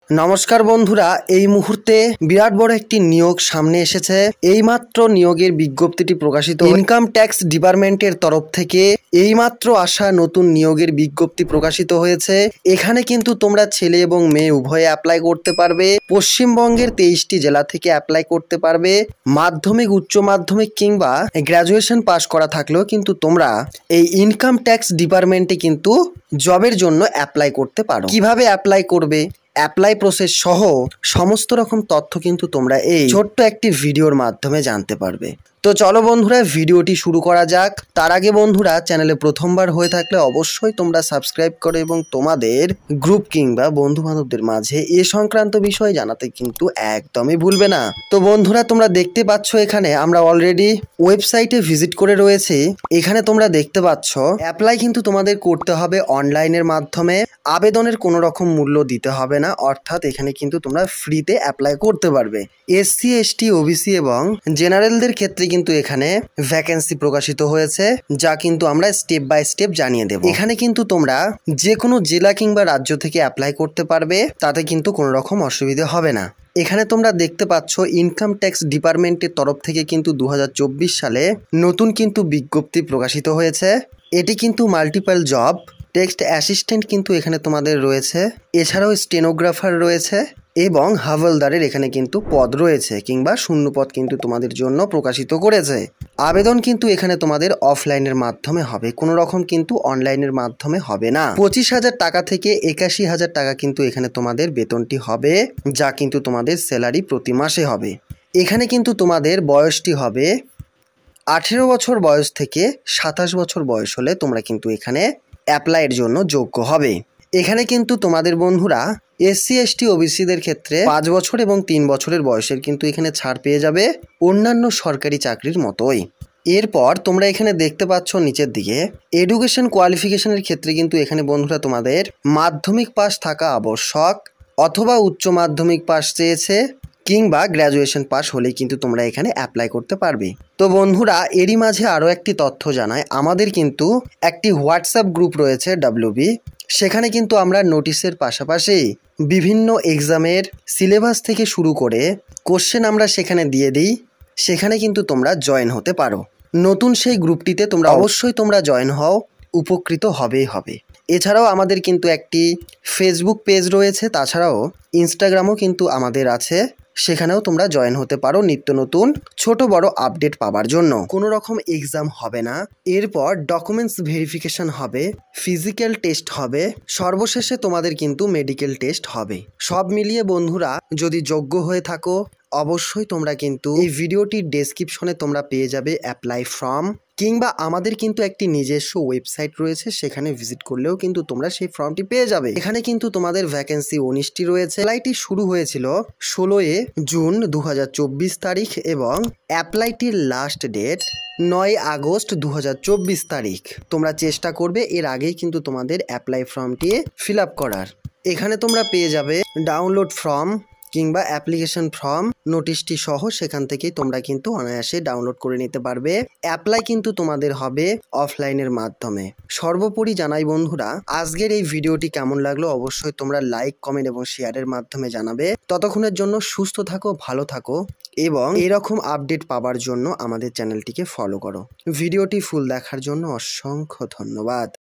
নমস্কার বন্ধুরা, এই মুহূর্তে বিরাট বড় একটি নিয়োগ সামনে এসেছে। এইমাত্র নিয়োগের বিজ্ঞপ্তিটি প্রকাশিত। ইনকাম ট্যাক্স ডিপার্টমেন্টের তরফ থেকে এইমাত্র আসা নতুন নিয়োগের বিজ্ঞপ্তি প্রকাশিত হয়েছে। এখানে কিন্তু তোমরা ছেলে এবং মেয়ে উভয়ে অ্যাপ্লাই করতে পারবে। পশ্চিমবঙ্গের 23টি জেলা থেকে অ্যাপ্লাই করতে পারবে। মাধ্যমিক, উচ্চ মাধ্যমিক কিংবা গ্র্যাজুয়েশন পাশ করা থাকলেও কিন্তু তোমরা এই ইনকাম ট্যাক্স ডিপার্টমেন্টে কিন্তু জবের জন্য অ্যাপ্লাই করতে পারো। কিভাবে অ্যাপ্লাই করবে, অ্যাপ্লাই প্রসেস সহ সমস্ত রকম তথ্য কিন্তু তোমরা এই ছোট্ট একটি ভিডিওর মাধ্যমে জানতে পারবে। তো চলো বন্ধুরা, ভিডিওটি শুরু করা যাক। তার আগে বন্ধুরা, চ্যানেলে প্রথমবার হয়ে থাকলে অবশ্যই তোমরা সাবস্ক্রাইব করো এবং তোমাদের গ্রুপ কিংবা বন্ধু বান্ধবদের মাঝে এ সংক্রান্ত বিষয় জানাতে কিন্তু একদমই ভুলবে না। তো বন্ধুরা, তোমরা দেখতে পাচ্ছ এখানে আমরা অলরেডি ওয়েবসাইটে ভিজিট করে রয়েছি। এখানে তোমরা দেখতে পাচ্ছ অ্যাপ্লাই কিন্তু তোমাদের করতে হবে অনলাইনের মাধ্যমে। আবেদনের কোনো রকম মূল্য দিতে হবে না, অর্থাৎ এখানে কিন্তু তোমরা ফ্রিতে অ্যাপ্লাই করতে পারবে। এসসি, এসটি, ওবিসি এবং জেনারেলদের ক্ষেত্রে কিন্তু এখানে ভ্যাকেন্সি প্রকাশিত হয়েছে, যা কিন্তু আমরা স্টেপ বাই স্টেপ জানিয়ে দেব। এখানে কিন্তু তোমরা যে কোনো জেলা কিংবা রাজ্য থেকে অ্যাপ্লাই করতে পারবে, তাতে কিন্তু কোনো রকম অসুবিধা হবে না। এখানে তোমরা দেখতে পাচ্ছ ইনকাম ট্যাক্স ডিপার্টমেন্টের তরফ থেকে কিন্তু 2024 সালে নতুন কিন্তু বিজ্ঞপ্তি প্রকাশিত হয়েছে। এটি কিন্তু মাল্টিপল জব টেক্সট অ্যাসিস্ট্যান্ট কিন্তু এখানে তোমাদের রয়েছে, এছাড়াও স্টেনোগ্রাফার রয়েছে এবং হাওলদারের এখানে কিন্তু পদ রয়েছে কিংবা শূন্য পদ কিন্তু তোমাদের জন্য প্রকাশিত করেছে। আবেদন কিন্তু এখানে তোমাদের অফলাইনের মাধ্যমে হবে, কোনো রকম কিন্তু অনলাইনের মাধ্যমে হবে না। 25,000 টাকা থেকে 81,000 টাকা কিন্তু এখানে তোমাদের বেতনটি হবে, যা কিন্তু তোমাদের স্যালারি প্রতি মাসে হবে। এখানে কিন্তু তোমাদের বয়সটি হবে 18 বছর বয়স থেকে 27 বছর বয়স হলে তোমরা কিন্তু এখানে অ্যাপ্লাইয়ের জন্য যোগ্য হবে। এখানে কিন্তু তোমাদের বন্ধুরা এসসি, এসটি, ওবিসিদের ক্ষেত্রে 5 বছর এবং 3 বছরের বয়সের কিন্তু এখানে ছাড় পেয়ে যাবে, অন্যান্য সরকারি চাকরির মতোই। এরপর তোমরা এখানে দেখতে পাচ্ছ নিচের দিকে এডুকেশন কোয়ালিফিকেশনের ক্ষেত্রে কিন্তু এখানে বন্ধুরা তোমাদের মাধ্যমিক পাস থাকা আবশ্যক, অথবা উচ্চ মাধ্যমিক পাস চেয়েছে কিংবা গ্র্যাজুয়েশন পাস হলেই কিন্তু তোমরা এখানে অ্যাপ্লাই করতে পারবে। তো বন্ধুরা, এরই মাঝে আরও একটি তথ্য জানাই, আমাদের কিন্তু একটি হোয়াটসঅ্যাপ গ্রুপ রয়েছে WB। সেখানে কিন্তু আমরা নোটিশের পাশাপাশি বিভিন্ন এক্সামের সিলেবাস থেকে শুরু করে কোশ্চেন আমরা সেখানে দিয়ে দিই। সেখানে কিন্তু তোমরা জয়েন হতে পারো। নতুন সেই গ্রুপটিতে তোমরা অবশ্যই তোমরা জয়েন হও, উপকৃত হবেই হবে। এছাড়াও আমাদের কিন্তু একটি ফেসবুক পেজ রয়েছে, তাছাড়াও ইনস্টাগ্রামও কিন্তু আমাদের আছে, সেখানেও তোমরা জয়েন হতে পারো নিত্য নতুন ছোট বড় আপডেট পাওয়ার জন্য। কোনো রকম এক্সাম হবে না, এরপর ডকুমেন্টস ভেরিফিকেশন হবে, ফিজিক্যাল টেস্ট হবে, সর্বশেষে তোমাদের কিন্তু মেডিকেল টেস্ট হবে। সব মিলিয়ে বন্ধুরা, যদি যোগ্য হয়ে থাকো অবশ্যই তোমরা কিন্তু এই ভিডিওটির ডেসক্রিপশনে তোমরা পেয়ে যাবে অ্যাপ্লাই ফর্ম, কিংবা আমাদের কিন্তু একটি নিজস্ব ওয়েবসাইট রয়েছে, সেখানে ভিজিট করলেও কিন্তু তোমরা সেই ফর্মটি পেয়ে যাবে। এখানে কিন্তু তোমাদের ভ্যাকেন্সি 19টি রয়েছে। অ্যাপ্লাইটি শুরু হয়েছিল 16 জুন 2024 তারিখ এবং অ্যাপ্লাইটির লাস্ট ডেট 9 আগস্ট 2024 তারিখ। তোমরা চেষ্টা করবে এর আগেই কিন্তু তোমাদের অ্যাপ্লাই ফর্মটি ফিল আপ করার। এখানে তোমরা পেয়ে যাবে ডাউনলোড ফর্ম কিংবা অ্যাপ্লিকেশন ফর্ম নোটিশটি সহ, সেখান থেকেই তোমরা কিন্তু অনায়াসে ডাউনলোড করে নিতে পারবে। অ্যাপ্লাই কিন্তু তোমাদের হবে অফলাইনের মাধ্যমে। সর্বোপরি জানাই বন্ধুরা, আজকের এই ভিডিওটি কেমন লাগলো অবশ্যই তোমরা লাইক, কমেন্ট এবং শেয়ারের মাধ্যমে জানাবে। ততক্ষণের জন্য সুস্থ থাকো, ভালো থাকো এবং এরকম আপডেট পাওয়ার জন্য আমাদের চ্যানেলটিকে ফলো করো। ভিডিওটি ফুল দেখার জন্য অসংখ্য ধন্যবাদ।